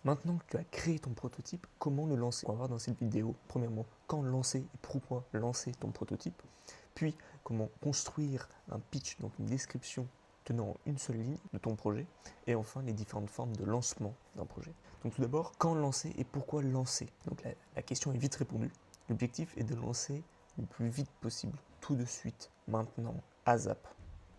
Maintenant que tu as créé ton prototype, comment le lancer? On va voir dans cette vidéo, premièrement, quand lancer et pourquoi lancer ton prototype, puis comment construire un pitch, donc une description tenant en une seule ligne de ton projet, et enfin les différentes formes de lancement d'un projet. Donc tout d'abord, quand lancer et pourquoi lancer? Donc la question est vite répondue. L'objectif est de lancer le plus vite possible, tout de suite, maintenant, ASAP.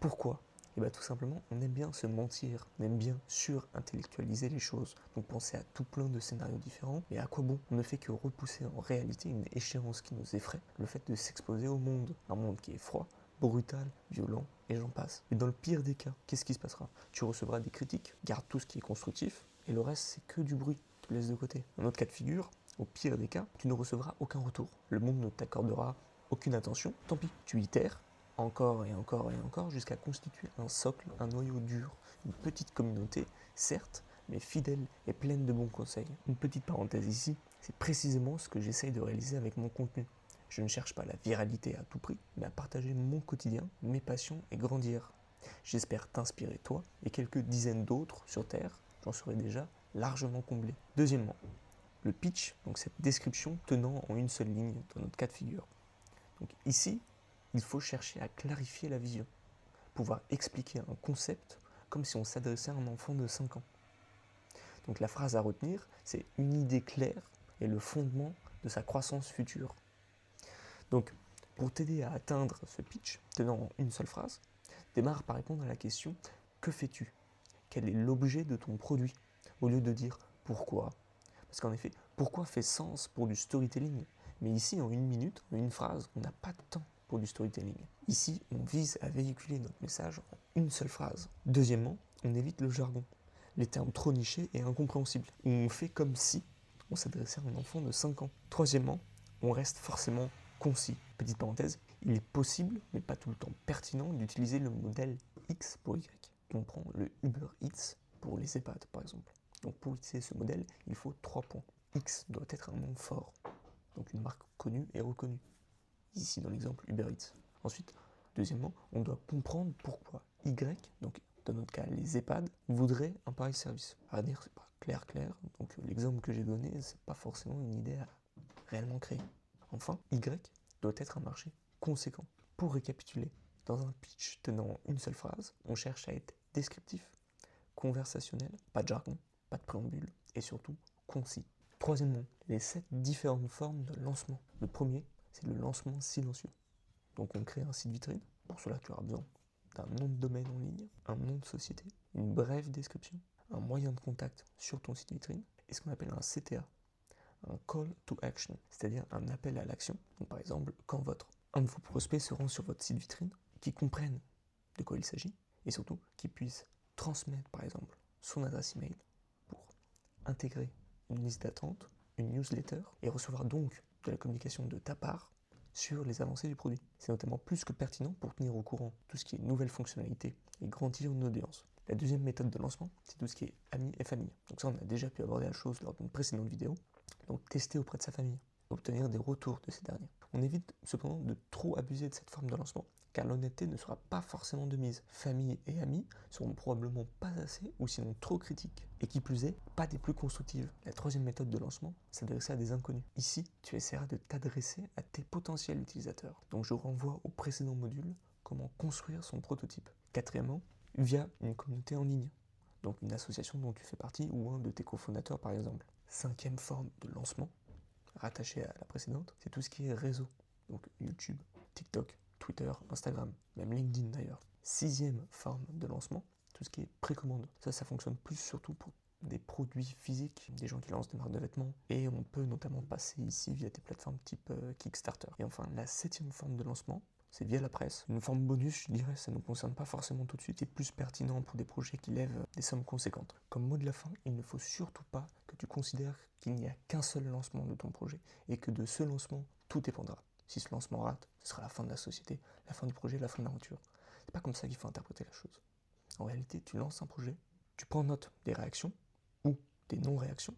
Pourquoi? Et bien tout simplement, on aime bien se mentir, on aime bien surintellectualiser les choses, donc penser à tout plein de scénarios différents, mais à quoi bon? On ne fait que repousser en réalité une échéance qui nous effraie, le fait de s'exposer au monde, un monde qui est froid, brutal, violent, et j'en passe. Mais dans le pire des cas, qu'est-ce qui se passera? Tu recevras des critiques, garde tout ce qui est constructif, et le reste c'est que du bruit, tu le laisses de côté. Un autre cas de figure, au pire des cas, tu ne recevras aucun retour. Le monde ne t'accordera aucune attention, tant pis, tu itères, encore et encore et encore, jusqu'à constituer un socle, un noyau dur, une petite communauté, certes, mais fidèle et pleine de bons conseils. Une petite parenthèse ici, c'est précisément ce que j'essaye de réaliser avec mon contenu. Je ne cherche pas la viralité à tout prix, mais à partager mon quotidien, mes passions et grandir. J'espère t'inspirer toi et quelques dizaines d'autres sur Terre, j'en serai déjà largement comblé. Deuxièmement, le pitch, donc cette description tenant en une seule ligne dans notre cas de figure. Donc ici, il faut chercher à clarifier la vision, pouvoir expliquer un concept comme si on s'adressait à un enfant de 5 ans. Donc la phrase à retenir, c'est une idée claire et le fondement de sa croissance future. Donc pour t'aider à atteindre ce pitch tenant en une seule phrase, démarre par répondre à la question « Que fais-tu » Quel est l'objet de ton produit? Au lieu de dire « Pourquoi ?» Parce qu'en effet, pourquoi fait sens pour du storytelling? Mais ici, en une minute, en une phrase, on n'a pas de temps pour du storytelling. Ici, on vise à véhiculer notre message en une seule phrase. Deuxièmement, on évite le jargon, les termes trop nichés et incompréhensibles, où on fait comme si on s'adressait à un enfant de 5 ans. Troisièmement, on reste forcément concis. Petite parenthèse, il est possible, mais pas tout le temps pertinent, d'utiliser le modèle X pour Y. On prend le Uber Eats pour les EHPAD, par exemple. Donc pour utiliser ce modèle, il faut 3 points. X doit être un nom fort, donc une marque connue et reconnue. Ici dans l'exemple Uber Eats. Ensuite, deuxièmement, on doit comprendre pourquoi Y, donc dans notre cas les EHPAD, voudraient un pareil service. À dire, c'est pas clair, donc l'exemple que j'ai donné, c'est pas forcément une idée à réellement créer. Enfin, Y doit être un marché conséquent. Pour récapituler, dans un pitch tenant une seule phrase, on cherche à être descriptif, conversationnel, pas de jargon, pas de préambule, et surtout concis. Troisièmement, les 7 différentes formes de lancement. Le premier, c'est le lancement silencieux. Donc on crée un site vitrine, pour cela tu auras besoin d'un nom de domaine en ligne, un nom de société, une brève description, un moyen de contact sur ton site vitrine, et ce qu'on appelle un CTA, un call to action, c'est-à-dire un appel à l'action. Donc par exemple, quand un de vos prospects se rend sur votre site vitrine, qui comprenne de quoi il s'agit, et surtout qui puisse transmettre par exemple son adresse email pour intégrer une liste d'attente, une newsletter, et recevoir donc de la communication de ta part sur les avancées du produit. C'est notamment plus que pertinent pour tenir au courant tout ce qui est nouvelles fonctionnalités et grandir une audience. La deuxième méthode de lancement, c'est tout ce qui est amis et famille. Donc ça, on a déjà pu aborder la chose lors d'une précédente vidéo. Donc tester auprès de sa famille, obtenir des retours de ces derniers. On évite cependant de trop abuser de cette forme de lancement, car l'honnêteté ne sera pas forcément de mise. Famille et amis seront probablement pas assez ou sinon trop critiques, et qui plus est, pas des plus constructives. La troisième méthode de lancement, s'adresser à des inconnus. Ici, tu essaieras de t'adresser à tes potentiels utilisateurs. Donc je renvoie au précédent module, comment construire son prototype. Quatrièmement, via une communauté en ligne, donc une association dont tu fais partie ou un de tes cofondateurs par exemple. Cinquième forme de lancement, rattachée à la précédente, c'est tout ce qui est réseau, donc YouTube, TikTok, Twitter, Instagram, même LinkedIn d'ailleurs. Sixième forme de lancement, tout ce qui est précommande. Ça fonctionne plus surtout pour des produits physiques, des gens qui lancent des marques de vêtements, et on peut notamment passer ici via des plateformes type Kickstarter. Et enfin, la septième forme de lancement, c'est via la presse. Une forme bonus, je dirais, ça ne nous concerne pas forcément tout de suite, et plus pertinent pour des projets qui lèvent des sommes conséquentes. Comme mot de la fin, il ne faut surtout pas que tu considères qu'il n'y a qu'un seul lancement de ton projet, et que de ce lancement, tout dépendra. Si ce lancement rate, ce sera la fin de la société, la fin du projet, la fin de l'aventure. C'est pas comme ça qu'il faut interpréter la chose. En réalité, tu lances un projet, tu prends note des réactions, ou des non-réactions,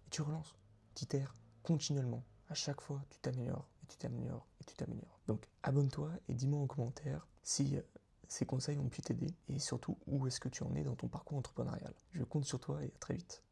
et tu relances. Tu itères continuellement. À chaque fois, tu t'améliores, et tu t'améliores, et tu t'améliores. Donc, abonne-toi et dis-moi en commentaire si ces conseils ont pu t'aider, et surtout, où est-ce que tu en es dans ton parcours entrepreneurial. Je compte sur toi et à très vite.